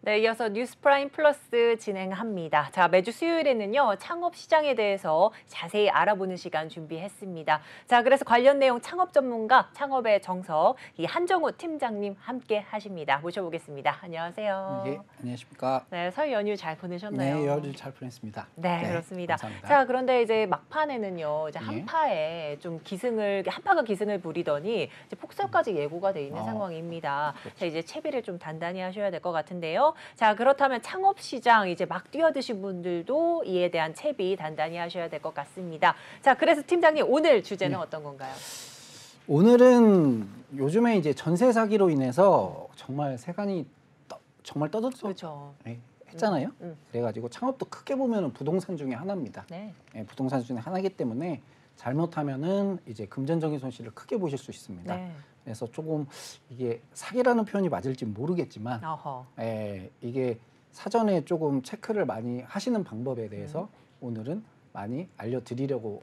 네, 이어서 뉴스프라임 플러스 진행합니다. 자, 매주 수요일에는요, 창업 시장에 대해서 자세히 알아보는 시간 준비했습니다. 자, 그래서 관련 내용 창업 전문가, 창업의 정석, 이 한정우 팀장님 함께 하십니다. 모셔보겠습니다. 안녕하세요. 예, 안녕하십니까. 네, 설 연휴 잘 보내셨나요? 네, 열흘 잘 보냈습니다. 네, 그렇습니다. 감사합니다. 자, 그런데 이제 막판에는요, 이제 예. 한파에 좀 한파가 기승을 부리더니 이제 폭설까지 예고가 돼 있는 상황입니다. 그렇죠. 자, 이제 채비를 좀 단단히 하셔야 될 것 같은데요. 자, 그렇다면 창업 시장 이제 막 뛰어드신 분들도 이에 대한 채비 단단히 하셔야 될 것 같습니다. 자, 그래서 팀장님 오늘 주제는 어떤 건가요? 오늘은 요즘에 이제 전세 사기로 인해서 정말 세간이 정말 그렇죠. 했잖아요. 그래가지고 창업도 크게 보면은 부동산 중에 하나입니다. 네. 예, 부동산 중에 하나이기 때문에 잘못하면은 이제 금전적인 손실을 크게 보실 수 있습니다. 네. 그래서 조금 이게 사기라는 표현이 맞을지 모르겠지만, 어허. 이게 사전에 조금 체크를 많이 하시는 방법에 대해서 오늘은 많이 알려드리려고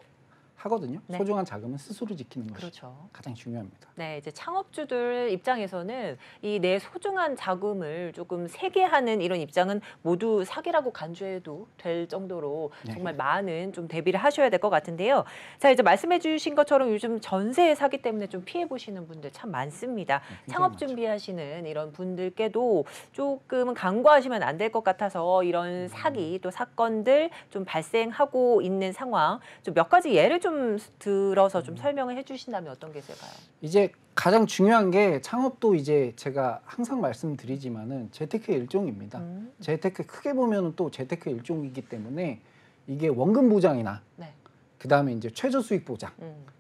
하거든요. 네. 소중한 자금은 스스로 지키는 것이 그렇죠. 가장 중요합니다. 네, 이제 창업주들 입장에서는 이 내 소중한 자금을 조금 세게 하는 이런 입장은 모두 사기라고 간주해도 될 정도로 네. 정말 많은 좀 대비를 하셔야 될 것 같은데요. 자, 이제 말씀해 주신 것처럼 요즘 전세 사기 때문에 좀 피해 보시는 분들 참 많습니다. 굉장히 창업 많죠. 준비하시는 이런 분들께도 조금은 간과하시면 안 될 것 같아서 이런 사기 또 사건들 좀 발생하고 있는 상황 좀 몇 가지 예를 좀 들어서 좀 설명을 해주신다면 어떤 게 있을까요? 이제 가장 중요한 게 창업도 이제 제가 항상 말씀드리지만은 재테크의 일종입니다. 재테크 크게 보면은 또 재테크의 일종이기 때문에 이게 원금 보장이나 네. 그다음에 이제 최저 수익 보장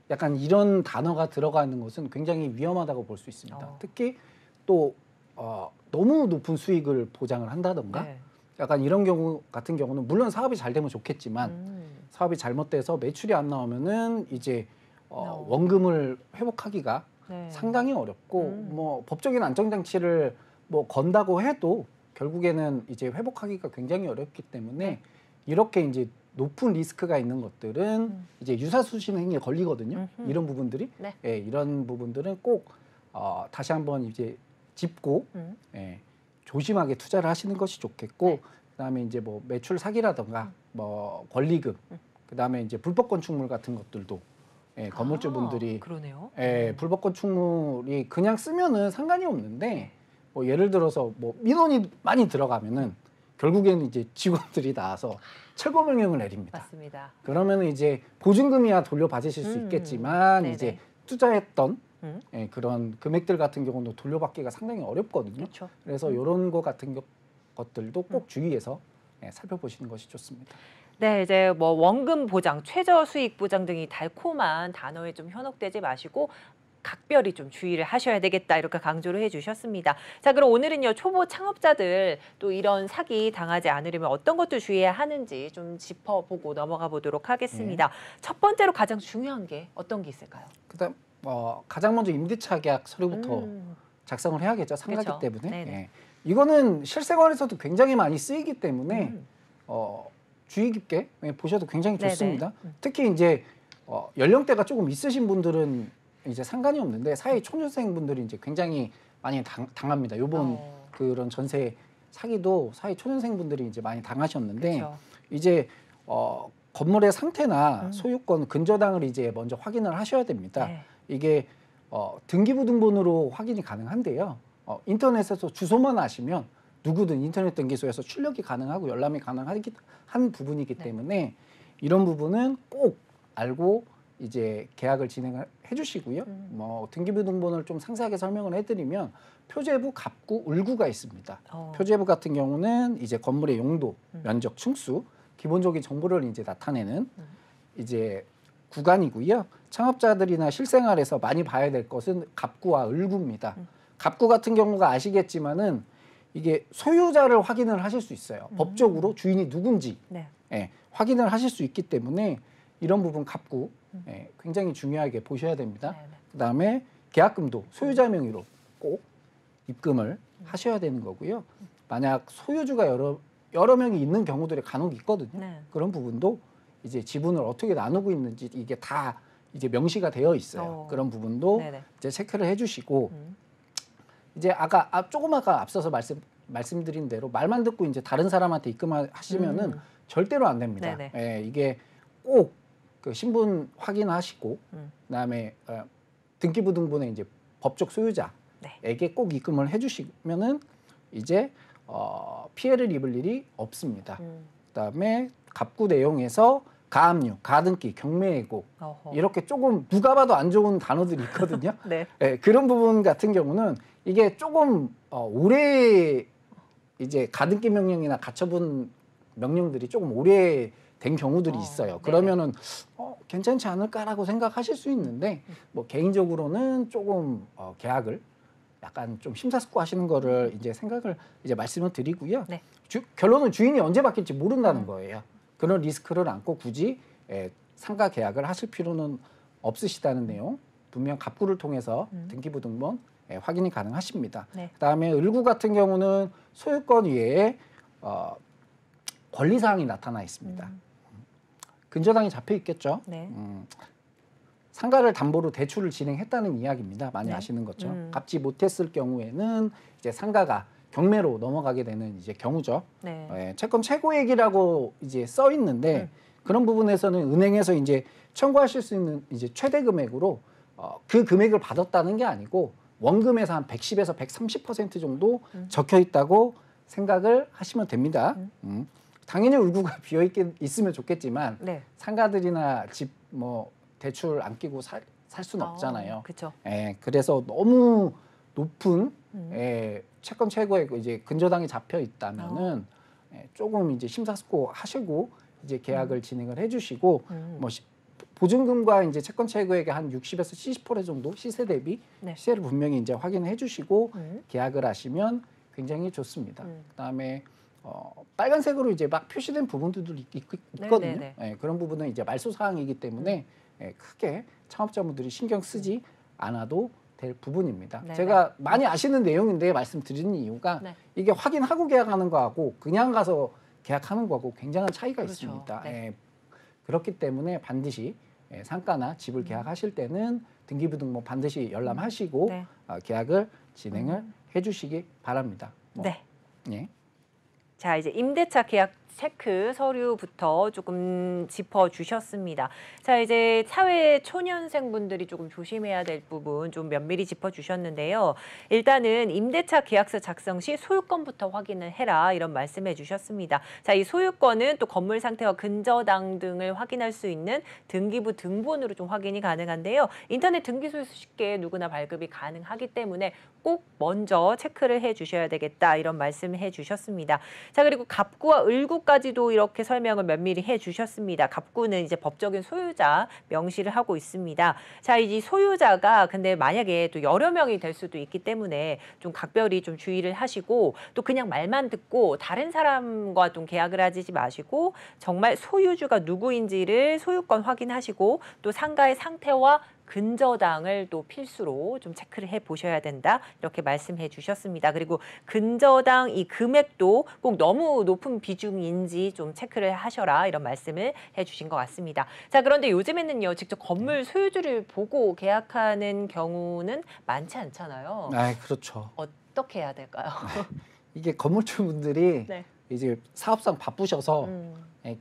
약간 이런 단어가 들어가는 것은 굉장히 위험하다고 볼 수 있습니다. 특히 또 너무 높은 수익을 보장을 한다던가 네. 약간 이런 경우 같은 경우는 물론 사업이 잘 되면 좋겠지만 사업이 잘못돼서 매출이 안 나오면은 이제 원금을 회복하기가 네. 상당히 어렵고 뭐 법적인 안정장치를 뭐 건다고 해도 결국에는 이제 회복하기가 굉장히 어렵기 때문에 이렇게 이제 높은 리스크가 있는 것들은 이제 유사수신 행위에 걸리거든요. 이런 부분들이 네. 예, 이런 부분들은 꼭 다시 한번 이제 짚고 예, 조심하게 투자를 하시는 것이 좋겠고 네. 그다음에 이제 뭐 매출 사기라던가 뭐 권리금 그다음에 이제 불법 건축물 같은 것들도 예, 건물주분들이 그러네요. 예, 불법 건축물이 그냥 쓰면은 상관이 없는데 뭐 예를 들어서 뭐 민원이 많이 들어가면은 결국에는 이제 직원들이 나와서 철거 명령을 내립니다. 맞습니다. 그러면은 이제 보증금이야 돌려받으실 수 있겠지만 네네. 이제 투자했던 예, 그런 금액들 같은 경우는 돌려받기가 상당히 어렵거든요. 그렇죠. 그래서 이런 거 같은 것들도 꼭 주의해서 예, 살펴보시는 것이 좋습니다. 네, 이제 뭐 원금 보장, 최저 수익 보장 등이 달콤한 단어에 좀 현혹되지 마시고 각별히 좀 주의를 하셔야 되겠다 이렇게 강조를 해주셨습니다. 자, 그럼 오늘은요 초보 창업자들 또 이런 사기 당하지 않으려면 어떤 것들 주의해야 하는지 좀 짚어보고 넘어가 보도록 하겠습니다. 첫 번째로 가장 중요한 게 어떤 게 있을까요? 그다음 가장 먼저 임대차 계약 서류부터 작성을 해야겠죠. 상가기 그렇죠. 때문에. 네네. 예. 이거는 실생활에서도 굉장히 많이 쓰이기 때문에 주의 깊게 보셔도 굉장히 네네. 좋습니다. 특히 이제 연령대가 조금 있으신 분들은 이제 상관이 없는데 사회 초년생 분들이 이제 굉장히 많이 당합니다. 요번 그런 전세 사기도 사회 초년생 분들이 이제 많이 당하셨는데 그렇죠. 이제 건물의 상태나 소유권 근저당을 이제 먼저 확인을 하셔야 됩니다. 네. 이게 등기부등본으로 확인이 가능한데요. 인터넷에서 주소만 아시면 누구든 인터넷 등기소에서 출력이 가능하고 열람이 가능한 부분이기 때문에 이런 부분은 꼭 알고 이제 계약을 진행을 해주시고요. 뭐 등기부등본을 좀 상세하게 설명을 해드리면 표제부, 갑구, 을구가 있습니다. 표제부 같은 경우는 이제 건물의 용도, 면적, 층수, 기본적인 정보를 이제 나타내는 이제 구간이고요. 창업자들이나 실생활에서 많이 봐야 될 것은 갑구와 을구입니다. 갑구 같은 경우가 아시겠지만은 이게 소유자를 확인을 하실 수 있어요. 법적으로 주인이 누군지 네. 예, 확인을 하실 수 있기 때문에 이런 부분 갑구 예, 굉장히 중요하게 보셔야 됩니다. 네네. 그다음에 계약금도 소유자 명의로 꼭 입금을 하셔야 되는 거고요. 만약 소유주가 여러 명이 있는 경우들이 간혹 있거든요. 네. 그런 부분도 이제 지분을 어떻게 나누고 있는지 이게 다 이제 명시가 되어 있어요. 그런 부분도 네네. 이제 체크를 해주시고 이제 조금 아까 앞서서 말씀드린 대로 말만 듣고 이제 다른 사람한테 입금하시면은 절대로 안 됩니다. 네네. 예, 이게 꼭 그 신분 확인하시고 그다음에 등기부등본에 이제 법적 소유자에게 꼭 입금을 해주시면은 이제 피해를 입을 일이 없습니다. 그다음에 갑구 내용에서 가압류, 가등기, 경매예고 이렇게 조금 누가 봐도 안 좋은 단어들이 있거든요. 네. 예, 그런 부분 같은 경우는 이게 조금 오래 이제 가등기 명령이나 가처분 명령들이 조금 오래 된 경우들이 있어요. 그러면은 괜찮지 않을까라고 생각하실 수 있는데 뭐 개인적으로는 조금 계약을 약간 좀 심사숙고하시는 거를 이제 생각을 이제 말씀을 드리고요. 네. 결론은 주인이 언제 바뀔지 모른다는 거예요. 그런 리스크를 안고 굳이 상가 계약을 하실 필요는 없으시다는 내용. 분명 갑구를 통해서 등기부등본 확인이 가능하십니다. 네. 그다음에 을구 같은 경우는 소유권 위에 권리사항이 나타나 있습니다. 근저당이 잡혀 있겠죠. 네. 상가를 담보로 대출을 진행했다는 이야기입니다. 많이 아시는 것처럼 갚지 못했을 경우에는 이제 상가가 경매로 넘어가게 되는 이제 경우죠. 네. 채권 최고액이라고 이제 써 있는데 그런 부분에서는 은행에서 이제 청구하실 수 있는 이제 최대 금액으로 그 금액을 받았다는 게 아니고 원금에서 한 110에서 130% 정도 적혀 있다고 생각을 하시면 됩니다. 당연히 을구가 비어 있으면 좋겠지만 네. 상가들이나 집 뭐 대출 안 끼고 살 수는 없잖아요. 그렇죠. 그래서 너무 높은 채권 최고액 이제 근저당이 잡혀 있다면은 조금 이제 심사숙고 하시고 이제 계약을 진행을 해주시고 뭐 보증금과 이제 채권 최고액의 한 60에서 70% 정도 시세 대비 시세를 분명히 이제 확인해 주시고 계약을 하시면 굉장히 좋습니다. 그다음에 빨간색으로 이제 막 표시된 부분들도 있거든요. 그런 부분은 이제 말소 사항이기 때문에 크게 창업자분들이 신경 쓰지 않아도 될 부분입니다. 제가 많이 아시는 내용인데 말씀드리는 이유가 이게 확인하고 계약하는 거하고 그냥 가서 계약하는 거하고 굉장한 차이가 있습니다. 그렇기 때문에 반드시 상가나 집을 계약하실 때는 등기부등본 반드시 열람하시고 계약을 진행을 해주시기 바랍니다. 예. 자, 이제 임대차 계약 체크 서류부터 조금 짚어주셨습니다. 자, 이제 사회 초년생분들이 조금 조심해야 될 부분 좀 면밀히 짚어주셨는데요. 일단은 임대차 계약서 작성 시 소유권부터 확인을 해라 이런 말씀해 주셨습니다. 자, 이 소유권은 또 건물 상태와 근저당 등을 확인할 수 있는 등기부 등본으로 좀 확인이 가능한데요. 인터넷 등기소에서 쉽게 누구나 발급이 가능하기 때문에 꼭 먼저 체크를 해 주셔야 되겠다 이런 말씀해 주셨습니다. 자, 그리고 갑구와 을구까지도 이렇게 설명을 면밀히 해 주셨습니다. 갑구는 이제 법적인 소유자 명시를 하고 있습니다. 자, 이 소유자가 근데 만약에 또 여러 명이 될 수도 있기 때문에 좀 각별히 좀 주의를 하시고 또 그냥 말만 듣고 다른 사람과 좀 계약을 하지 마시고 정말 소유주가 누구인지를 소유권 확인하시고 또 상가의 상태와 근저당을 또 필수로 좀 체크를 해 보셔야 된다 이렇게 말씀해 주셨습니다. 그리고 근저당 이 금액도 꼭 너무 높은 비중인지 좀 체크를 하셔라 이런 말씀을 해주신 것 같습니다. 자, 그런데 요즘에는요 직접 건물 소유주를 보고 계약하는 경우는 많지 않잖아요. 그렇죠. 어떻게 해야 될까요? 이게 건물주분들이 이제 사업상 바쁘셔서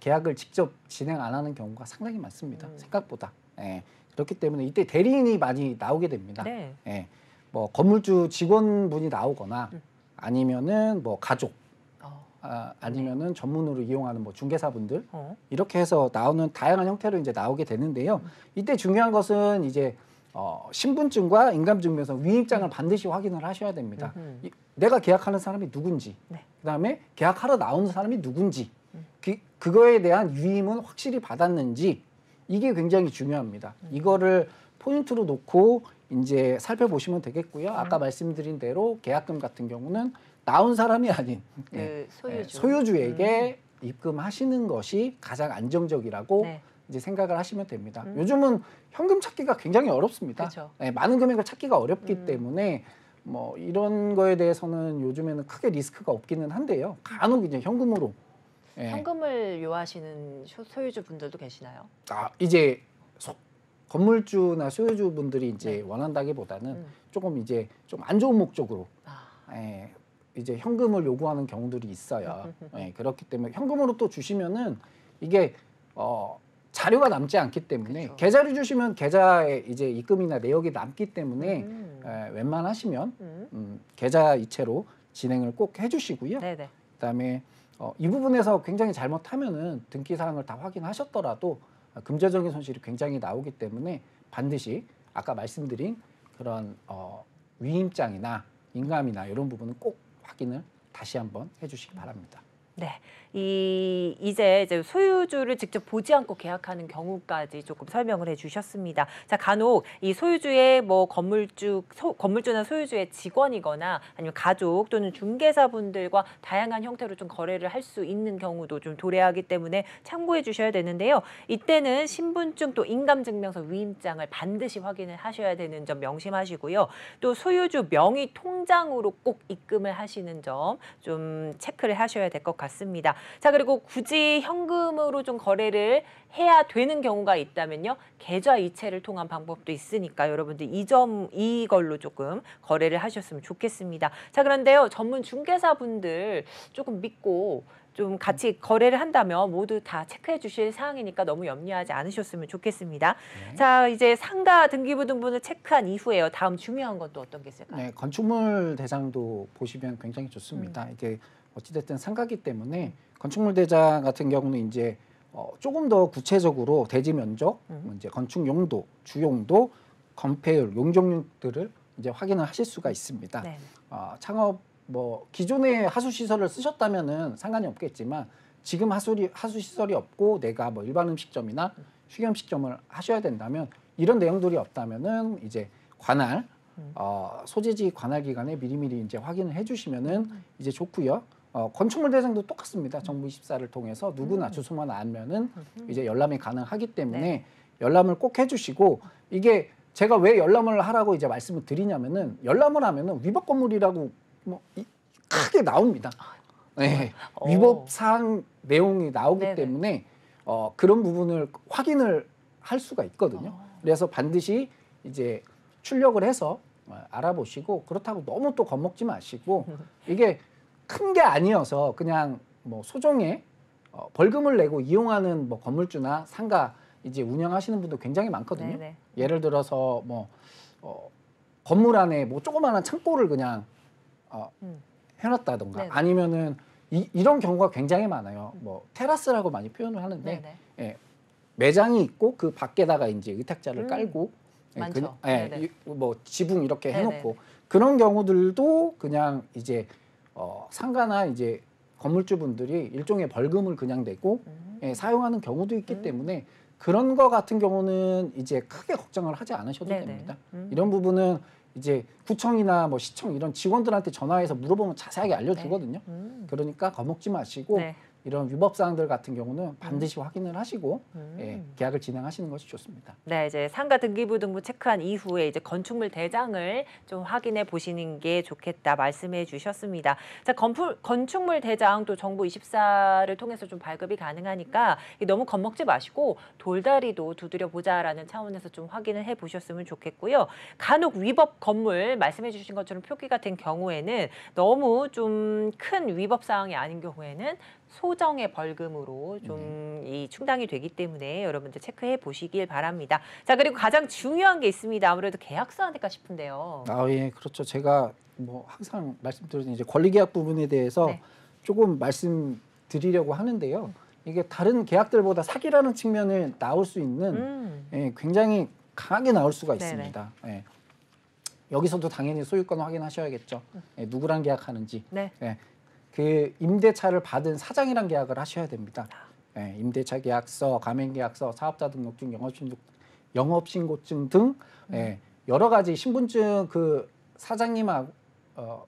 계약을 직접 진행 안 하는 경우가 상당히 많습니다. 생각보다. 그렇기 때문에 이때 대리인이 많이 나오게 됩니다. 뭐 건물주 직원분이 나오거나 아니면은 뭐 가족, 아니면은 전문으로 이용하는 뭐 중개사분들 이렇게 해서 나오는 다양한 형태로 이제 나오게 되는데요. 이때 중요한 것은 이제 신분증과 인감증명서 위임장을 반드시 확인을 하셔야 됩니다. 내가 계약하는 사람이 누군지, 그다음에 계약하러 나오는 사람이 누군지, 그거에 대한 위임은 확실히 받았는지. 이게 굉장히 중요합니다. 이거를 포인트로 놓고 이제 살펴보시면 되겠고요. 아까 말씀드린 대로 계약금 같은 경우는 나온 사람이 아닌 소유주에게 입금하시는 것이 가장 안정적이라고 이제 생각을 하시면 됩니다. 요즘은 현금 찾기가 굉장히 어렵습니다. 많은 금액을 찾기가 어렵기 때문에 뭐 이런 거에 대해서는 요즘에는 크게 리스크가 없기는 한데요. 간혹 이제 현금으로 현금을 요하시는 소유주 분들도 계시나요? 이제 건물주나 소유주분들이 이제 원한다기보다는 조금 이제 좀 안 좋은 목적으로 이제 현금을 요구하는 경우들이 있어요. 예, 그렇기 때문에 현금으로 또 주시면은 이게 자료가 남지 않기 때문에 그쵸. 계좌를 주시면 계좌에 이제 입금이나 내역이 남기 때문에 웬만하시면 계좌 이체로 진행을 꼭 해주시고요. 네네. 그다음에 이 부분에서 굉장히 잘못하면은 등기 사항을 다 확인하셨더라도 금전적인 손실이 굉장히 나오기 때문에 반드시 아까 말씀드린 그런 위임장이나 인감이나 이런 부분은 꼭 확인을 다시 한번 해주시기 바랍니다. 네, 이제 소유주를 직접 보지 않고 계약하는 경우까지 조금 설명을 해주셨습니다. 자, 간혹 이 소유주의 뭐 건물주나 소유주의 직원이거나 아니면 가족 또는 중개사분들과 다양한 형태로 좀 거래를 할 수 있는 경우도 좀 도래하기 때문에 참고해 주셔야 되는데요. 이때는 신분증 또 인감증명서 위임장을 반드시 확인을 하셔야 되는 점 명심하시고요. 또 소유주 명의 통장으로 꼭 입금을 하시는 점 좀 체크를 하셔야 될 것 같습니다. 자, 그리고 굳이 현금으로 좀 거래를 해야 되는 경우가 있다면요. 계좌 이체를 통한 방법도 있으니까 여러분들 이걸로 조금 거래를 하셨으면 좋겠습니다. 자, 그런데요. 전문 중개사분들 조금 믿고 좀 같이 거래를 한다면 모두 다 체크해 주실 사항이니까 너무 염려하지 않으셨으면 좋겠습니다. 네. 자, 이제 상가 등기부 등본을 체크한 이후에요. 다음 중요한 건 또 어떤 게 있을까요? 네, 건축물 대장도 보시면 굉장히 좋습니다. 이게 어찌됐든 상가기 때문에 건축물 대장 같은 경우는 이제 조금 더 구체적으로 대지 면적, 이제 건축 용도, 주용도, 건폐율, 용적률들을 이제 확인을 하실 수가 있습니다. 네. 창업 뭐 기존의 하수 시설을 쓰셨다면은 상관이 없겠지만 지금 하수 시설이 없고 내가 뭐 일반 음식점이나 휴게 음식점을 하셔야 된다면 이런 내용들이 없다면은 이제 관할 소재지 관할 기간에 미리미리 이제 확인을 해주시면은 이제 좋고요. 건축물 대장도 똑같습니다. 정부 24를 통해서 누구나 주소만 알면은 이제 열람이 가능하기 때문에 네. 열람을 꼭 해주시고 이게 제가 왜 열람을 하라고 이제 말씀을 드리냐면은 열람을 하면은 위법 건물이라고 뭐 크게 나옵니다. 네, 위법 사항 내용이 나오기 네네. 때문에 그런 부분을 확인을 할 수가 있거든요. 그래서 반드시 이제 출력을 해서 알아보시고 그렇다고 너무 또 겁먹지 마시고 이게 큰 게 아니어서 그냥 뭐 소정의 벌금을 내고 이용하는 뭐 건물주나 상가 이제 운영하시는 분도 굉장히 많거든요. 네네. 예를 들어서 뭐 건물 안에 뭐 조그마한 창고를 그냥 해놨다던가 네네. 아니면은 이런 경우가 굉장히 많아요. 뭐 테라스라고 많이 표현을 하는데 네네. 예, 매장이 있고 그 밖에다가 이제 의탁자를 깔고 많죠. 예, 뭐 지붕 이렇게 네네. 해놓고 그런 경우들도 그냥 이제 상가나 이제 건물주분들이 일종의 벌금을 그냥 내고 예, 사용하는 경우도 있기 때문에 그런 거 같은 경우는 이제 크게 걱정을 하지 않으셔도 네네. 됩니다. 이런 부분은 이제 구청이나 뭐 시청 이런 직원들한테 전화해서 물어보면 자세하게 알려주거든요. 그러니까 겁먹지 마시고 네. 이런 위법 사항들 같은 경우는 반드시 확인을 하시고 예, 계약을 진행하시는 것이 좋습니다. 네, 이제 상가 등기부 등본 체크한 이후에 이제 건축물 대장을 좀 확인해 보시는 게 좋겠다 말씀해 주셨습니다. 자, 건축물 대장 또 정부 24를 통해서 좀 발급이 가능하니까 너무 겁먹지 마시고 돌다리도 두드려 보자라는 차원에서 좀 확인을 해 보셨으면 좋겠고요. 간혹 위법 건물 말씀해 주신 것처럼 표기가 된 경우에는 너무 좀 큰 위법 사항이 아닌 경우에는 소정의 벌금으로 좀 이 충당이 되기 때문에 여러분들 체크해 보시길 바랍니다. 자, 그리고 가장 중요한 게 있습니다. 아무래도 계약서 아닐까 싶은데요. 예, 그렇죠. 제가 뭐 항상 말씀드린 이제 권리계약 부분에 대해서 네. 조금 말씀드리려고 하는데요. 이게 다른 계약들보다 사기라는 측면을 나올 수 있는 예, 굉장히 강하게 나올 수가 네네. 있습니다. 예. 여기서도 당연히 소유권 확인하셔야겠죠. 예, 누구랑 계약하는지. 네. 예, 그 임대차를 받은 사장이랑 계약을 하셔야 됩니다. 예, 임대차 계약서, 가맹계약서, 사업자 등록증, 영업신고증 등 예, 여러 가지 신분증 그 사장님하고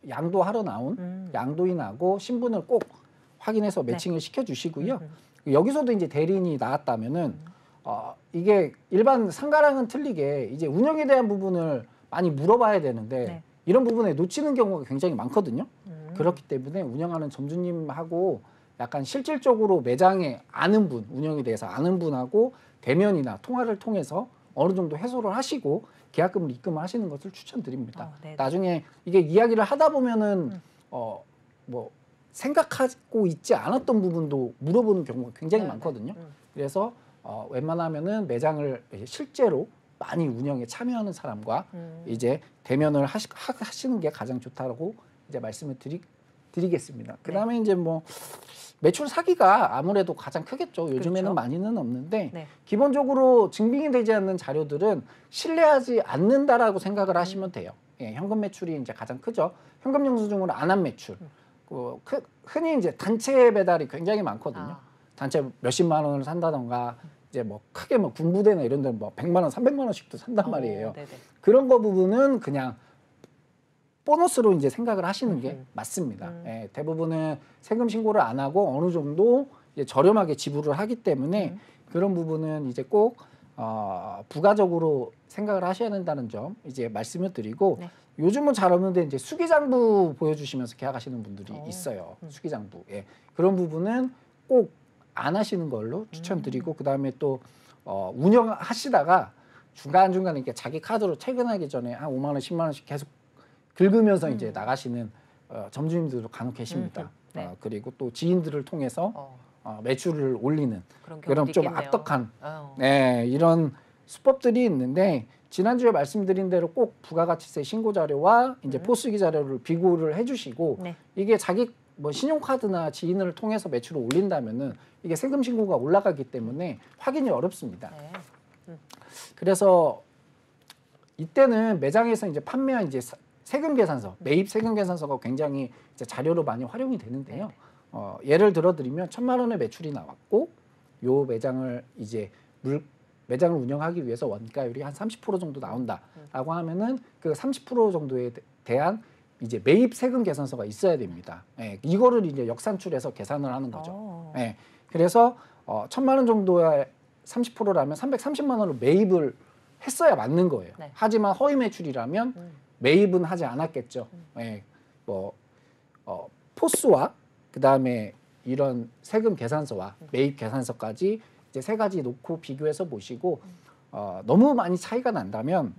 양도하러 나온 양도인하고 신분을 꼭 확인해서 매칭을 시켜주시고요. 여기서도 이제 대리인이 나왔다면은 이게 일반 상가랑은 틀리게 이제 운영에 대한 부분을 많이 물어봐야 되는데 네. 이런 부분에 놓치는 경우가 굉장히 많거든요. 그렇기 때문에 운영하는 점주님하고 약간 실질적으로 매장에 아는 분, 운영에 대해서 아는 분하고 대면이나 통화를 통해서 어느 정도 해소를 하시고 계약금을 입금하시는 것을 추천드립니다. 네네. 나중에 이게 이야기를 하다 보면은 뭐 생각하고 있지 않았던 부분도 물어보는 경우가 굉장히 많거든요. 그래서 웬만하면은 매장을 실제로 많이 운영에 참여하는 사람과 이제 대면을 하시는 게 가장 좋다고 이제 말씀을 드리겠습니다. 그다음에 이제 뭐 매출 사기가 아무래도 가장 크겠죠. 요즘에는 그렇죠. 많이는 없는데 네. 기본적으로 증빙이 되지 않는 자료들은 신뢰하지 않는다라고 생각을 하시면 돼요. 예, 현금 매출이 이제 가장 크죠. 현금 영수증으로 안 한 매출. 흔히 이제 단체 배달이 굉장히 많거든요. 단체 몇십만 원을 산다던가 이제 뭐 크게 뭐 군부대나 이런 데는 뭐 100만 원, 300만 원씩도 산단 말이에요. 네네. 그런 거 부분은 그냥 보너스로 이제 생각을 하시는 게 맞습니다. 예, 대부분은 세금 신고를 안 하고 어느 정도 이제 저렴하게 지불을 하기 때문에 그런 부분은 이제 꼭 부가적으로 생각을 하셔야 된다는 점 이제 말씀을 드리고 네. 요즘은 잘 없는데 이제 수기장부 보여주시면서 계약하시는 분들이 있어요. 수기장부. 예, 그런 부분은 꼭 안 하시는 걸로 추천드리고 그 다음에 또 운영하시다가 중간중간에 이렇게 자기 카드로 퇴근하기 전에 한 5만 원, 10만 원씩 계속 긁으면서 이제 나가시는 점주님들도 간혹 계십니다. 네. 그리고 또 지인들을 통해서 매출을 올리는 그런 그런 경우도 좀 있겠네요. 악덕한 네, 이런 수법들이 있는데 지난주에 말씀드린 대로 꼭 부가가치세 신고 자료와 이제 포스기 자료를 비교를 해주시고 네. 이게 자기 뭐 신용카드나 지인을 통해서 매출을 올린다면은 이게 세금 신고가 올라가기 때문에 확인이 어렵습니다. 네. 그래서 이때는 매장에서 이제 판매한 이제 세금 계산서, 매입 세금 계산서가 굉장히 이제 자료로 많이 활용이 되는데요. 예를 들어 드리면 1,000만 원의 매출이 나왔고 요 매장을 이제 매장을 운영하기 위해서 원가율이 한 30% 정도 나온다라고 하면은 그 30% 정도에 대한 이제 매입 세금 계산서가 있어야 됩니다. 예, 이거를 이제 역산출해서 계산을 하는 거죠. 예, 그래서 1,000만 원 정도의 30%라면 330만 원을 매입을 했어야 맞는 거예요. 네. 하지만 허위 매출이라면 매입은 하지 않았겠죠. 예, 뭐 포스와 그 다음에 이런 세금 계산서와 매입 계산서까지 이제 세 가지 놓고 비교해서 보시고 너무 많이 차이가 난다면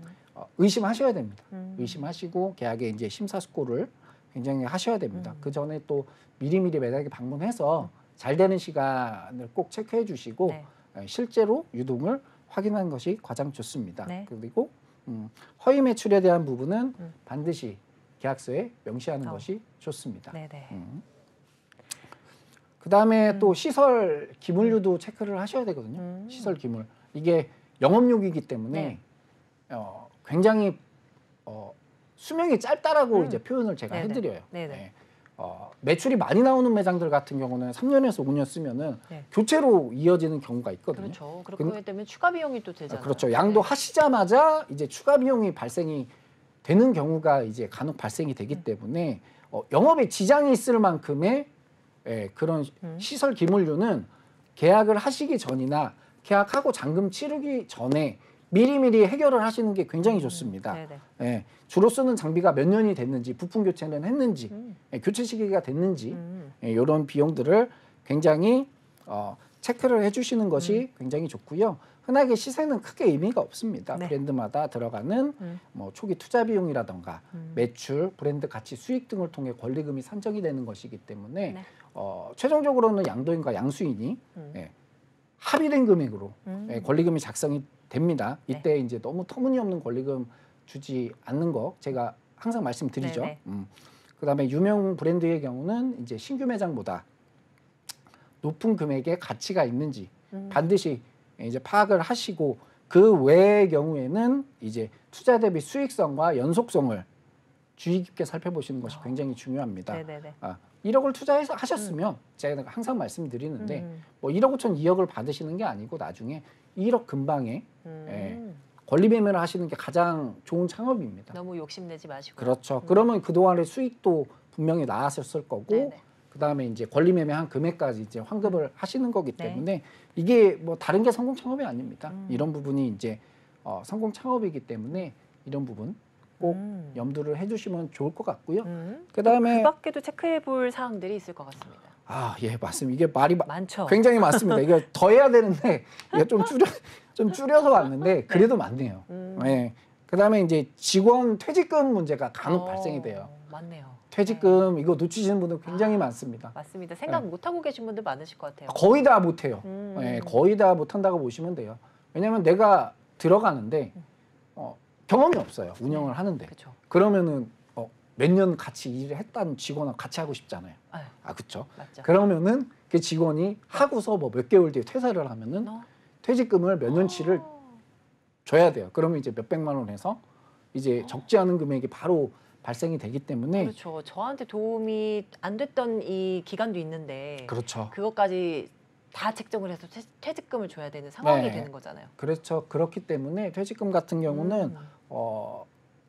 의심하셔야 됩니다. 의심하시고 계약의 이제 심사숙고를 굉장히 하셔야 됩니다. 그 전에 또 미리미리 매장에 방문해서 잘 되는 시간을 꼭 체크해 주시고 네. 실제로 유동을 확인하는 것이 가장 좋습니다. 네. 그리고 허위 매출에 대한 부분은 반드시 계약서에 명시하는 것이 좋습니다. 네네. 그 다음에 또 시설 기물류도 체크를 하셔야 되거든요. 시설 기물. 이게 영업용이기 때문에 굉장히 수명이 짧다라고 이제 표현을 제가 네네. 해드려요. 네네. 네. 매출이 많이 나오는 매장들 같은 경우는 3년에서 5년 쓰면은 네. 교체로 이어지는 경우가 있거든요. 그렇죠. 그렇게 되면 추가 비용이 또 되잖아요. 그렇죠. 양도하시자마자 이제 추가 비용이 발생이 되는 경우가 이제 간혹 발생이 되기 때문에 영업에 지장이 있을 만큼의 그런 시설 기물류는 계약을 하시기 전이나 계약하고 잔금 치르기 전에 미리미리 해결을 하시는 게 굉장히 좋습니다. 예, 주로 쓰는 장비가 몇 년이 됐는지, 부품 교체는 했는지, 교체 시기가 됐는지 이런 비용들을 굉장히 체크를 해주시는 것이 굉장히 좋고요. 흔하게 시세는 크게 의미가 없습니다. 네. 브랜드마다 들어가는 뭐 초기 투자 비용이라던가 매출, 브랜드 가치, 수익 등을 통해 권리금이 산정이 되는 것이기 때문에 네. 최종적으로는 양도인과 양수인이 합의된 금액으로 권리금이 작성이 됩니다. 이때 이제 너무 터무니없는 권리금 주지 않는 거 제가 항상 말씀드리죠. 그다음에 유명 브랜드의 경우는 이제 신규 매장보다 높은 금액의 가치가 있는지 반드시 이제 파악을 하시고 그 외의 경우에는 이제 투자 대비 수익성과 연속성을 주의 깊게 살펴보시는 것이 굉장히 중요합니다. 1억을 투자해서 하셨으면 제가 항상 말씀드리는데 뭐 1억 5천 2억을 받으시는 게 아니고 나중에 1억 근방에 권리 매매를 하시는 게 가장 좋은 창업입니다. 너무 욕심내지 마시고. 그렇죠. 그러면 그동안의 수익도 분명히 나왔었을 거고 그다음에 이제 권리 매매한 금액까지 이제 환급을 하시는 거기 때문에 이게 뭐 다른 게 성공 창업이 아닙니다. 이런 부분이 이제 성공 창업이기 때문에 이런 부분 꼭 염두를 해주시면 좋을 것 같고요. 그다음에 그 밖에도 체크해볼 사항들이 있을 것 같습니다. 예, 맞습니다. 이게 말이 많죠. 굉장히 많습니다. 이게 더 해야 되는데 이게 좀 줄여서 왔는데 그래도 많네요. 네. 그다음에 이제 직원 퇴직금 문제가 간혹 발생이 돼요. 맞네요. 퇴직금 이거 놓치시는 분들 굉장히 아, 많습니다. 맞습니다. 생각 네. 못 하고 계신 분들 많으실 것 같아요. 거의 다 못해요. 음. 네, 거의 다 못한다고 보시면 돼요. 왜냐하면 내가 들어가는데 경험이 없어요. 운영을 하는데. 그렇죠. 그러면은 몇 년 같이 일을 했다는 직원하고 같이 하고 싶잖아요. 그렇죠. 맞죠. 그러면은 그 직원이 하고서 뭐 몇 개월 뒤에 퇴사를 하면은 퇴직금을 몇 년치를 줘야 돼요. 그러면 이제 몇 백만 원 해서 이제 적지 않은 금액이 바로 발생이 되기 때문에 그렇죠. 저한테 도움이 안 됐던 이 기간도 있는데 그렇죠. 그것까지 다 책정을 해서 퇴직금을 줘야 되는 상황이 네. 되는 거잖아요. 그렇죠. 그렇기 때문에 퇴직금 같은 경우는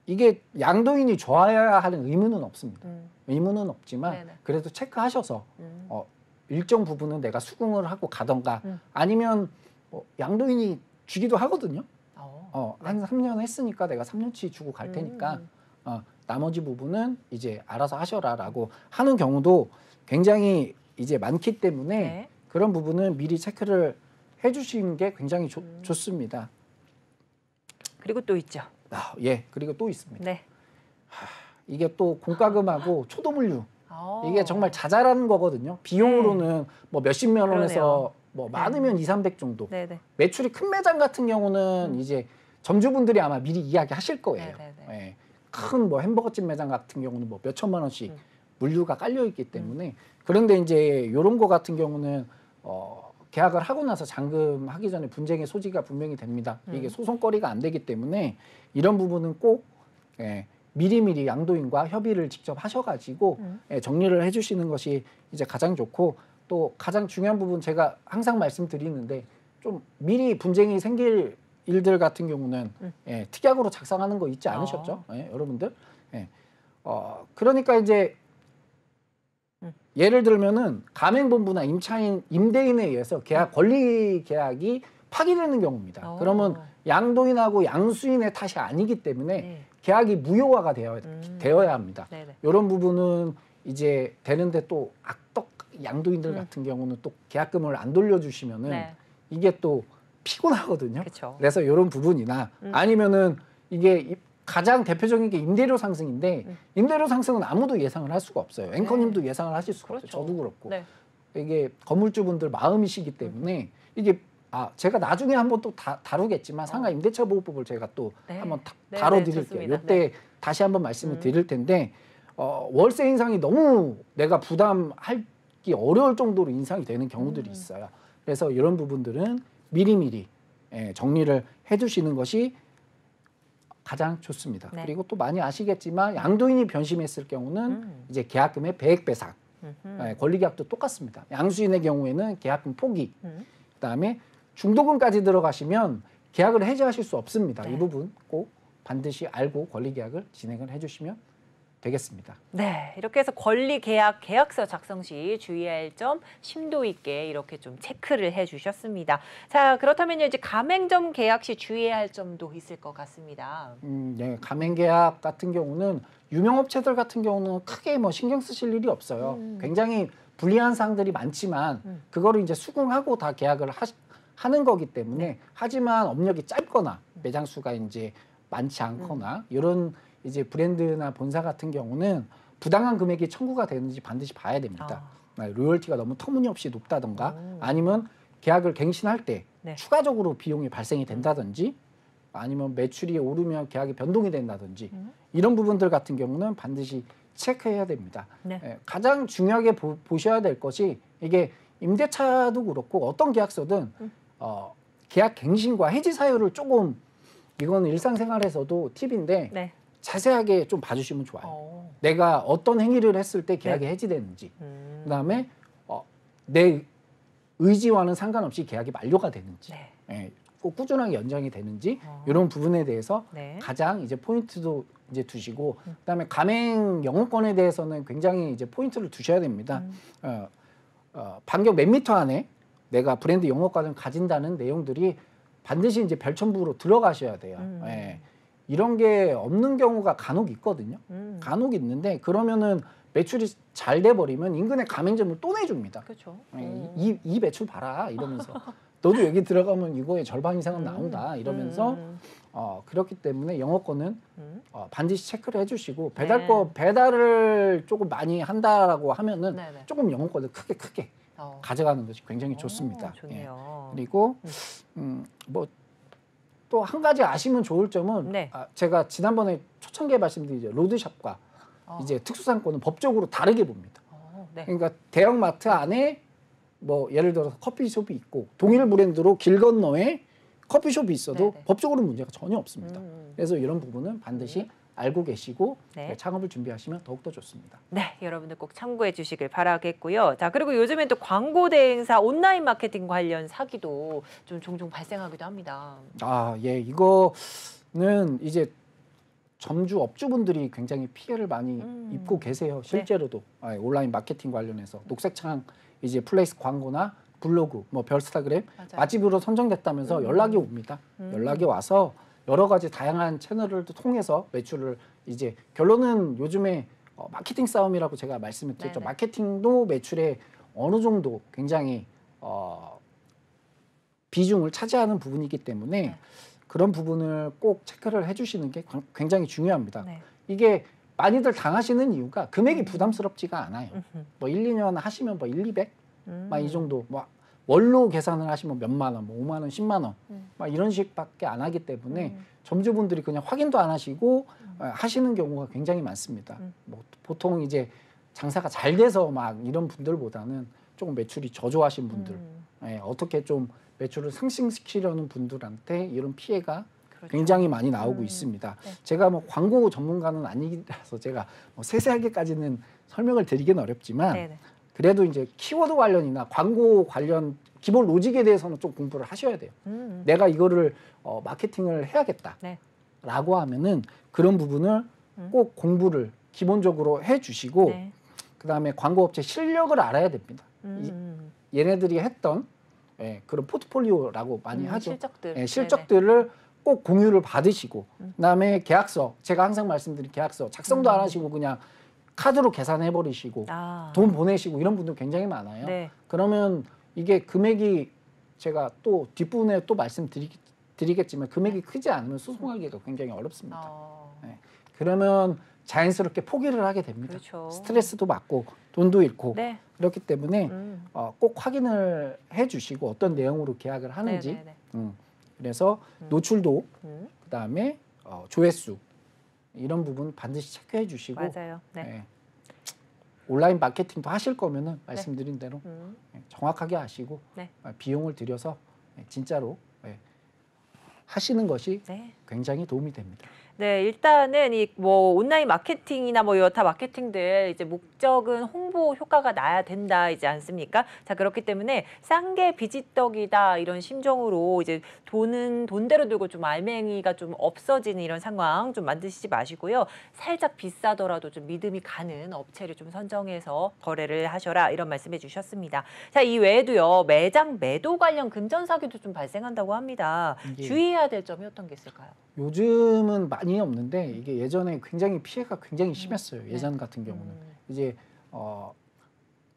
이게 양도인이 좋아야 하는 의무는 없습니다. 의무는 없지만 네네. 그래도 체크하셔서 일정 부분은 내가 수긍을 하고 가던가 아니면 양도인이 주기도 하거든요. 한 3년 했으니까 내가 3년치 주고 갈 테니까 나머지 부분은 이제 알아서 하셔라라고 하는 경우도 굉장히 이제 많기 때문에 네. 그런 부분은 미리 체크를 해주시는 게 굉장히 좋습니다. 그리고 또 있죠. 예, 그리고 또 있습니다. 네. 이게 또 공과금하고 초도물류 아. 이게 정말 자잘한 거거든요. 비용으로는 뭐 몇십만 원에서 뭐 많으면 2, 300 정도. 네네. 매출이 큰 매장 같은 경우는 이제 점주분들이 아마 미리 이야기하실 거예요. 네네네. 예. 큰 뭐 햄버거집 매장 같은 경우는 뭐 몇 천만 원씩 물류가 깔려 있기 때문에 그런데 이제 이런 거 같은 경우는 계약을 하고 나서 잔금하기 전에 분쟁의 소지가 분명히 됩니다. 이게 소송거리가 안 되기 때문에 이런 부분은 꼭 미리미리 양도인과 협의를 직접 하셔가지고 정리를 해주시는 것이 이제 가장 좋고 또 가장 중요한 부분 제가 항상 말씀드리는데 좀 미리 분쟁이 생길 일들 같은 경우는 특약으로 작성하는 거 잊지 않으셨죠? 여러분들? 그러니까 이제 예를 들면은 가맹본부나 임대인에 의해서 계약 권리 계약이 파기되는 경우입니다. 그러면 양도인하고 양수인의 탓이 아니기 때문에 계약이 무효화가 되어야 합니다. 네네. 이런 부분은 이제 되는데 또 악덕 양도인들 같은 경우는 또 계약금을 안 돌려주시면은 이게 또 피곤하거든요. 그쵸. 그래서 이런 부분이나 아니면은 이게 가장 대표적인 게 임대료 상승인데 임대료 상승은 아무도 예상을 할 수가 없어요. 앵커님도 예상을 하실 수가 그렇죠. 없어요. 저도 그렇고. 네. 이게 건물주분들 마음이시기 때문에 이게 제가 나중에 한번 또 다루겠지만 상가 임대차 보호법을 제가 또 한번 다뤄드릴게요. 이때 다시 한번 말씀을 드릴 텐데 월세 인상이 너무 내가 부담하기 어려울 정도로 인상이 되는 경우들이 있어요. 그래서 이런 부분들은 미리미리 정리를 해두시는 것이 가장 좋습니다. 그리고 또 많이 아시겠지만 양도인이 변심했을 경우는 이제 계약금의 배액 배상, 권리계약도 똑같습니다. 양수인의 경우에는 계약금 포기, 그다음에 중도금까지 들어가시면 계약을 해지하실 수 없습니다. 이 부분 꼭 반드시 알고 권리계약을 진행을 해주시면 되겠습니다. 네, 이렇게 해서 권리계약 계약서 작성 시 주의할 점 심도 있게 이렇게 좀 체크를 해주셨습니다. 자, 그렇다면 이제 가맹점 계약 시 주의해야 할 점도 있을 것 같습니다. 네, 가맹계약 같은 경우는 유명업체들 같은 경우는 크게 뭐 신경 쓰실 일이 없어요. 굉장히 불리한 사항들이 많지만 그거를 이제 수긍하고 다 계약을 하는 거기 때문에 하지만 업력이 짧거나 매장 수가 이제 많지 않거나 이런 이제 브랜드나 본사 같은 경우는 부당한 금액이 청구가 되는지 반드시 봐야 됩니다. 로열티가 너무 터무니없이 높다던가 아니면 계약을 갱신할 때 추가적으로 비용이 발생이 된다든지 아니면 매출이 오르면 계약이 변동이 된다든지 이런 부분들 같은 경우는 반드시 체크해야 됩니다. 가장 중요하게 보셔야 될 것이 이게 임대차도 그렇고 어떤 계약서든 계약 갱신과 해지 사유를 조금 이건 일상생활에서도 팁인데 자세하게 좀 봐주시면 좋아요. 내가 어떤 행위를 했을 때 계약이 해지되는지 그다음에 내 의지와는 상관없이 계약이 만료가 되는지 꼭 꾸준하게 연장이 되는지 이런 부분에 대해서 가장 이제 포인트도 이제 두시고 그다음에 가맹 영업권에 대해서는 굉장히 이제 포인트를 두셔야 됩니다. 반경 몇 미터 안에 내가 브랜드 영업권을 가진다는 내용들이 반드시 이제 별첨부로 들어가셔야 돼요. 이런 게 없는 경우가 간혹 있거든요. 간혹 있는데 그러면은 매출이 잘 돼 버리면 인근의 가맹점을 또 내줍니다. 그렇죠. 이 매출 봐라 이러면서 너도 여기 들어가면 이거의 절반 이상은 나온다 이러면서 그렇기 때문에 영어권은 반드시 체크를 해주시고 네. 배달을 조금 많이 한다라고 하면은 네네. 조금 영어권을 크게 가져가는 것이 굉장히 좋습니다. 좋네요. 그리고 뭐 또 한 가지 아시면 좋을 점은 네. 제가 지난번에 초창기에 말씀드린 로드샵과 이제 특수상권은 법적으로 다르게 봅니다. 네. 그러니까 대형 마트 안에 뭐 예를 들어서 커피숍이 있고 동일 브랜드로 길 건너에 커피숍이 있어도 네네. 법적으로 문제가 전혀 없습니다. 그래서 이런 부분은 반드시 알고 계시고 네. 창업을 준비하시면 더욱더 좋습니다. 네, 여러분들 꼭 참고해 주시길 바라겠고요. 자, 그리고 요즘엔 또 광고 대행사 온라인 마케팅 관련 사기도 좀 종종 발생하기도 합니다. 예, 이거는 이제 점주 업주분들이 굉장히 피해를 많이 입고 계세요. 실제로도 온라인 마케팅 관련해서 녹색창 이제 플레이스 광고나 블로그, 뭐 별스타그램 맞아요. 맛집으로 선정됐다면서 연락이 옵니다. 연락이 와서 여러 가지 다양한 채널을 통해서 매출을 이제 결론은 요즘에 마케팅 싸움이라고 제가 말씀을 드렸죠. 네네. 마케팅도 매출에 어느 정도 굉장히 비중을 차지하는 부분이기 때문에 네. 그런 부분을 꼭 체크를 해주시는 게 굉장히 중요합니다. 네. 이게 많이들 당하시는 이유가 금액이 부담스럽지가 않아요. 뭐 1, 2년 하시면 뭐 1, 200? 막 이 정도 뭐 월로 계산을 하시면 몇만 원, 뭐 5만 원, 10만 원, 막 이런 식밖에 안 하기 때문에 점주분들이 그냥 확인도 안 하시고 하시는 경우가 굉장히 많습니다. 뭐 보통 이제 장사가 잘 돼서 막 이런 분들보다는 조금 매출이 저조하신 분들, 어떻게 좀 매출을 상승시키려는 분들한테 이런 피해가 그렇죠. 굉장히 많이 나오고 있습니다. 네. 제가 뭐 광고 전문가는 아니라서 제가 뭐 세세하게까지는 설명을 드리기는 어렵지만 네네. 그래도 이제 키워드 관련이나 광고 관련 기본 로직에 대해서는 좀 공부를 하셔야 돼요. 내가 이거를 마케팅을 해야겠다 네. 라고 하면은 그런 부분을 꼭 공부를 기본적으로 해주시고 네. 그다음에 광고업체 실력을 알아야 됩니다. 얘네들이 했던 그런 포트폴리오라고 많이 하죠. 실적들. 실적들을 꼭 공유를 받으시고 그다음에 계약서, 제가 항상 말씀드린 계약서 작성도 안 하시고 그냥 카드로 계산해 버리시고 돈 보내시고 이런 분들 굉장히 많아요. 네. 그러면 이게 금액이 제가 또 뒷부분에 또 말씀드리겠지만 금액이 크지 않으면 소송하기가 굉장히 어렵습니다. 그러면 자연스럽게 포기를 하게 됩니다. 그렇죠. 스트레스도 받고 돈도 잃고 네. 그렇기 때문에 꼭 확인을 해주시고 어떤 내용으로 계약을 하는지 그래서 노출도 그다음에 조회수 이런 부분 반드시 체크해 주시고 맞아요. 네. 온라인 마케팅도 하실 거면은 말씀드린 대로 정확하게 하시고 네. 비용을 들여서 진짜로 하시는 것이 네. 굉장히 도움이 됩니다. 네, 일단은 이 뭐 온라인 마케팅이나 뭐 여타 마케팅들 이제 목적은 홍보 효과가 나야 된다 이지 않습니까? 자, 그렇기 때문에 싼 게 비지떡이다 이런 심정으로 이제 돈은 돈대로 들고 좀 알맹이가 좀 없어지는 이런 상황 좀 만드시지 마시고요. 살짝 비싸더라도 좀 믿음이 가는 업체를 좀 선정해서 거래를 하셔라 이런 말씀해 주셨습니다. 자, 이 외에도요. 매장 매도 관련 금전 사기도 좀 발생한다고 합니다. 주의해야 될 점이 어떤 게 있을까요? 요즘은 많이 없는데 이게 예전에 굉장히 피해가 굉장히 심했어요. 예전 같은 경우는 이제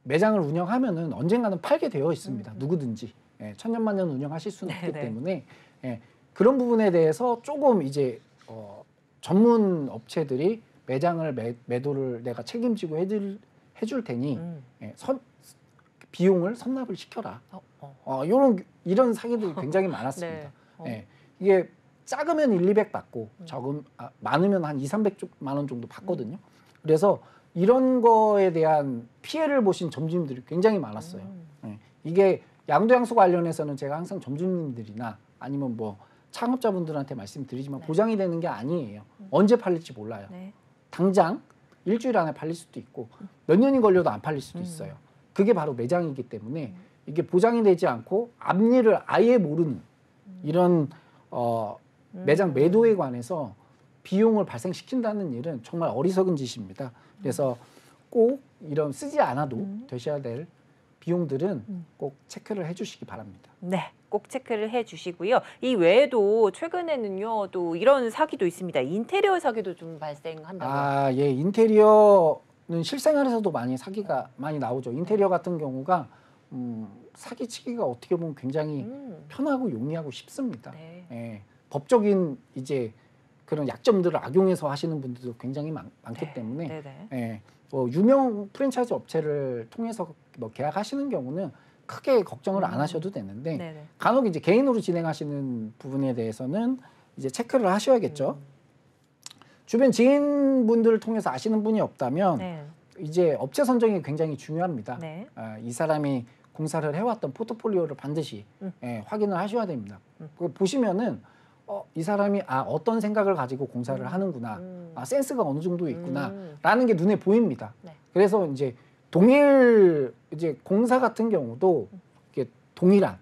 매장을 운영하면은 언젠가는 팔게 되어 있습니다. 누구든지 천년만년 운영하실 수는 없기 때문에 그런 부분에 대해서 조금 이제 전문 업체들이 매장을 매도를 내가 책임지고 해줄 테니 비용을 선납을 시켜라. 이런 사기들이 굉장히 많았습니다. 이게 작으면 1, 200 받고 많으면 한 2, 300만 원 정도 받거든요. 그래서 이런 거에 대한 피해를 보신 점주님들이 굉장히 많았어요. 이게 양도양수 관련해서는 제가 항상 점주님들이나 아니면 뭐 창업자분들한테 말씀드리지만 보장이 되는 게 아니에요. 언제 팔릴지 몰라요. 당장 일주일 안에 팔릴 수도 있고 몇 년이 걸려도 안 팔릴 수도 있어요. 그게 바로 매장이기 때문에 이게 보장이 되지 않고 앞일을 아예 모르는 이런 매장 매도에 관해서 비용을 발생시킨다는 일은 정말 어리석은 짓입니다. 그래서 꼭 이런 쓰지 않아도 되셔야 될 비용들은 꼭 체크를 해주시기 바랍니다. 네, 꼭 체크를 해주시고요. 이 외에도 최근에는요, 또 이런 사기도 있습니다. 인테리어 사기도 좀 발생한다고요. 예, 인테리어는 실생활에서도 사기가 많이 나오죠. 인테리어 같은 경우가 사기치기가 어떻게 보면 굉장히 편하고 용이하고 쉽습니다. 법적인 이제 그런 약점들을 악용해서 하시는 분들도 굉장히 많기 네. 때문에 네네. 예, 뭐 유명 프랜차이즈 업체를 통해서 뭐 계약하시는 경우는 크게 걱정을 안 하셔도 되는데 네네. 간혹 이제 개인으로 진행하시는 부분에 대해서는 이제 체크를 하셔야겠죠. 주변 지인분들을 통해서 아시는 분이 없다면 네. 이제 업체 선정이 굉장히 중요합니다. 네. 이 사람이 공사를 해왔던 포트폴리오를 반드시 확인을 하셔야 됩니다. 그거 보시면은 이 사람이 어떤 생각을 가지고 공사를 하는구나, 센스가 어느 정도 있구나라는 게 눈에 보입니다. 네. 그래서 이제 동일 이제 공사 같은 경우도 이게 동일한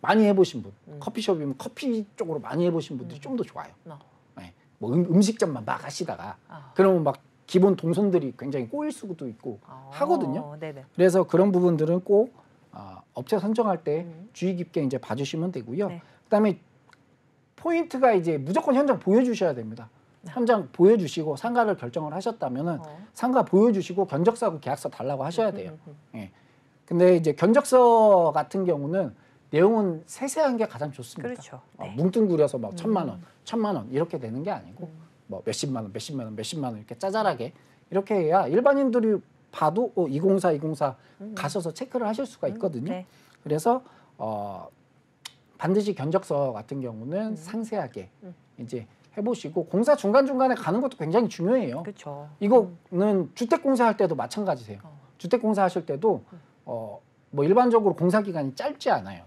많이 해보신 분, 커피숍이면 커피 쪽으로 많이 해보신 분들이 좀 더 좋아요. 네. 뭐 음식점만 막 하시다가 그러면 막 기본 동선들이 굉장히 꼬일 수도 있고 하거든요. 네네. 그래서 그런 부분들은 꼭 업체 선정할 때 주의 깊게 이제 봐주시면 되고요. 네. 그다음에 포인트가 이제 무조건 현장 보여주셔야 됩니다. 현장 보여주시고 상가를 결정을 하셨다면은 상가 보여주시고 견적서하고 계약서 달라고 하셔야 돼요. 예. 근데 이제 견적서 같은 경우는 내용은 세세한 게 가장 좋습니다. 그렇죠. 네. 뭉뚱그려서 막 1,000만 원 이렇게 되는 게 아니고 뭐 몇십만 원 이렇게 짜잘하게 이렇게 해야 일반인들이 봐도 204 가셔서 체크를 하실 수가 있거든요. 네. 그래서 반드시 견적서 같은 경우는 상세하게 이제 해보시고 공사 중간중간에 가는 것도 굉장히 중요해요. 그렇죠. 이거는 주택공사 할 때도 마찬가지세요. 주택공사 하실 때도 뭐 일반적으로 공사 기간이 짧지 않아요.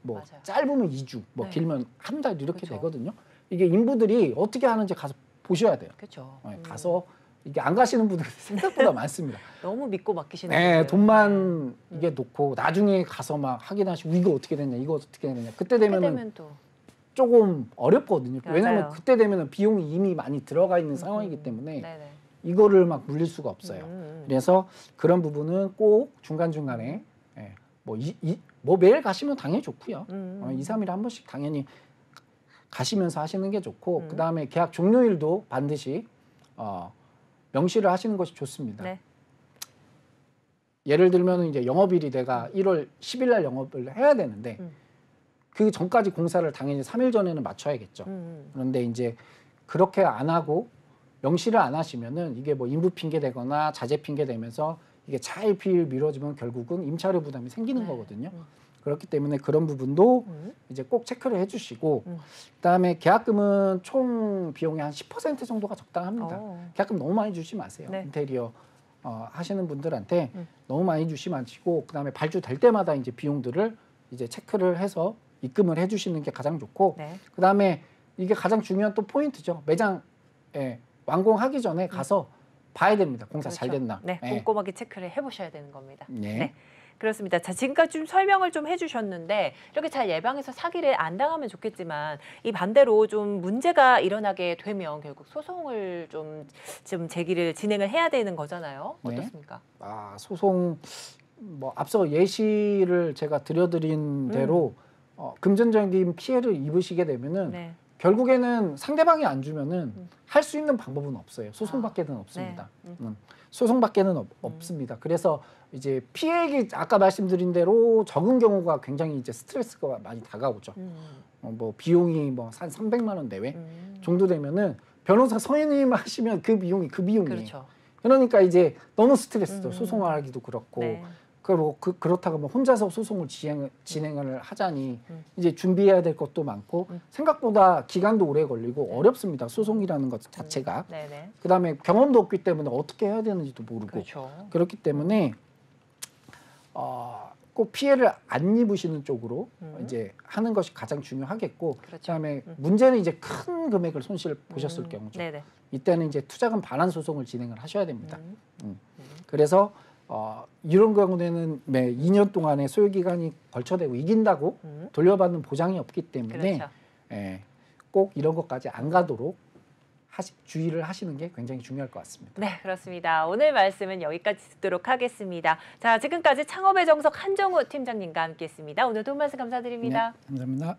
뭐 맞아요. 짧으면 2주, 뭐 네. 길면 한 달 이렇게 그쵸. 되거든요. 이게 인부들이 어떻게 하는지 가서 보셔야 돼요. 그렇죠. 가서 이게 안 가시는 분들이 생각보다 많습니다. 너무 믿고 맡기시는 네, 분들. 돈만 이게 놓고 나중에 가서 막 확인하시고 이거 어떻게 됐냐, 이거 어떻게 됐냐. 그때 되면은 되면 또 조금 어렵거든요. 맞아요. 왜냐하면 그때 되면은 비용이 이미 많이 들어가 있는 상황이기 때문에 네네. 이거를 막 물릴 수가 없어요. 그래서 그런 부분은 꼭 중간중간에 뭐 매일 가시면 당연히 좋고요. 2, 3일에 한 번씩 당연히 가시면서 하시는 게 좋고 그다음에 계약 종료일도 반드시 명시를 하시는 것이 좋습니다. 네. 예를 들면 이제 영업일이 내가 1월 10일 날 영업을 해야 되는데 그 전까지 공사를 당연히 3일 전에는 맞춰야겠죠. 그런데 이제 그렇게 안 하고 명시를 안 하시면은 이게 뭐 인부 핑계 되거나 자재 핑계 되면서 이게 차일피일 미뤄지면 결국은 임차료 부담이 생기는 거거든요. 그렇기 때문에 그런 부분도 이제 꼭 체크를 해주시고 그다음에 계약금은 총 비용의 한 10% 정도가 적당합니다. 계약금 너무 많이 주지 마세요. 네. 인테리어 하시는 분들한테 너무 많이 주지 마시고 그다음에 발주될 때마다 이제 비용들을 이제 체크를 해서 입금을 해주시는 게 가장 좋고 네. 그다음에 이게 가장 중요한 또 포인트죠. 매장 완공하기 전에 가서 봐야 됩니다. 공사 잘 그렇죠. 됐나. 네, 꼼꼼하게 체크를 해보셔야 되는 겁니다. 네. 그렇습니다. 자, 지금까지 좀 설명을 좀 해주셨는데 이렇게 잘 예방해서 사기를 안 당하면 좋겠지만 이 반대로 좀 문제가 일어나게 되면 결국 소송을 좀 제기를 진행을 해야 되는 거잖아요. 네. 어떻습니까? 소송 뭐 앞서 예시를 제가 드려드린 대로 금전적인 피해를 입으시게 되면은 네. 결국에는 상대방이 안 주면은 할 수 있는 방법은 없어요. 소송밖에는 없습니다. 소송밖에는 없습니다. 그래서 이제 피해액이 아까 말씀드린 대로 적은 경우가 굉장히 이제 스트레스가 많이 다가오죠. 뭐 비용이 뭐 한 300만 원 내외 정도 되면은 변호사 선임 하시면 그 비용이에요. 그렇죠. 그러니까 이제 너무 스트레스죠. 소송을 하기도 그렇고. 네. 그렇다고 뭐 혼자서 소송을 진행을 하자니 이제 준비해야 될 것도 많고 생각보다 기간도 오래 걸리고 어렵습니다. 소송이라는 것 자체가. 네네. 그다음에 경험도 없기 때문에 어떻게 해야 되는지도 모르고 그렇죠. 그렇기 때문에 꼭 피해를 안 입으시는 쪽으로 이제 하는 것이 가장 중요하겠고 그렇죠. 그다음에 문제는 이제 큰 금액을 손실 보셨을 경우죠. 네네. 이때는 이제 투자금 반환 소송을 진행을 하셔야 됩니다. 그래서 이런 경우에는 매 2년 동안의 소요 기간이 걸쳐되고 이긴다고 돌려받는 보장이 없기 때문에 그렇죠. 꼭 이런 것까지 안 가도록 주의를 하시는 게 굉장히 중요할 것 같습니다. 네, 그렇습니다. 오늘 말씀은 여기까지 듣도록 하겠습니다. 자, 지금까지 창업의 정석 한정우 팀장님과 함께했습니다. 오늘 도움 말씀 감사드립니다. 네, 감사합니다.